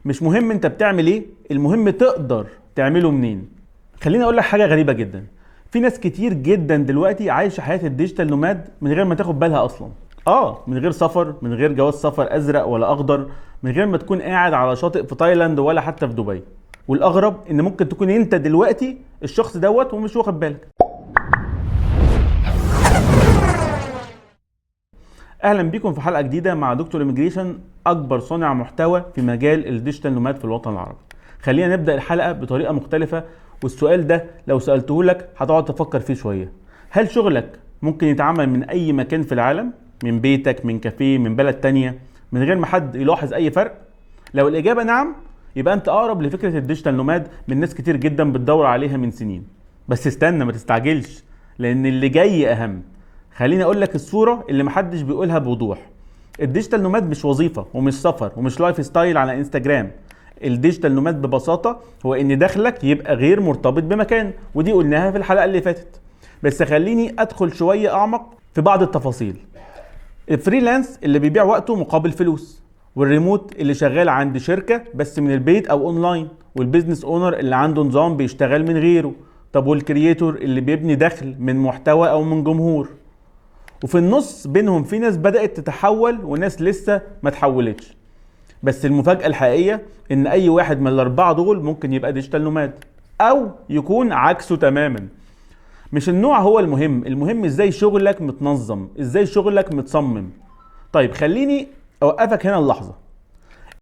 مش مهم انت بتعمل ايه، المهم تقدر تعمله منين. خليني اقول لك حاجه غريبه جدا، في ناس كتير جدا دلوقتي عايشه حياه الديجيتال نوماد من غير ما تاخد بالها اصلا. من غير سفر، من غير جواز سفر ازرق ولا اخضر، من غير ما تكون قاعد على شاطئ في تايلاند ولا حتى في دبي. والاغرب ان ممكن تكون انت دلوقتي الشخص دوت ومش واخد بالك. اهلا بيكم في حلقه جديده مع دكتور إيميجريشن، اكبر صانع محتوى في مجال الديجيتال نوماد في الوطن العربي. خلينا نبدا الحلقه بطريقه مختلفه، والسؤال ده لو سالته لك هتقعد تفكر فيه شويه. هل شغلك ممكن يتعمل من اي مكان في العالم، من بيتك، من كافيه، من بلد تانية، من غير ما حد يلاحظ اي فرق؟ لو الاجابه نعم، يبقى انت اقرب لفكره الديجيتال نوماد من ناس كتير جدا بتدور عليها من سنين. بس استنى، ما تستعجلش، لان اللي جاي اهم. خليني اقول لك الصوره اللي محدش بيقولها بوضوح. الديجيتال نوماد مش وظيفه ومش سفر ومش لايف ستايل على انستجرام. الديجيتال نوماد ببساطه هو ان دخلك يبقى غير مرتبط بمكان، ودي قلناها في الحلقه اللي فاتت. بس خليني ادخل شويه اعمق في بعض التفاصيل. الفريلانس اللي بيبيع وقته مقابل فلوس، والريموت اللي شغال عند شركه بس من البيت او اونلاين، والبيزنس اونر اللي عنده نظام بيشتغل من غيره. طب والكرييتور اللي بيبني دخل من محتوى او من جمهور. وفي النص بينهم في ناس بدأت تتحول وناس لسه ما تحولتش. بس المفاجأة الحقيقية ان اي واحد من الاربعة دول ممكن يبقى ديجيتال نوماد، او يكون عكسه تماما. مش النوع هو المهم ازاي شغلك متنظم، ازاي شغلك متصمم. طيب خليني اوقفك هنا اللحظة.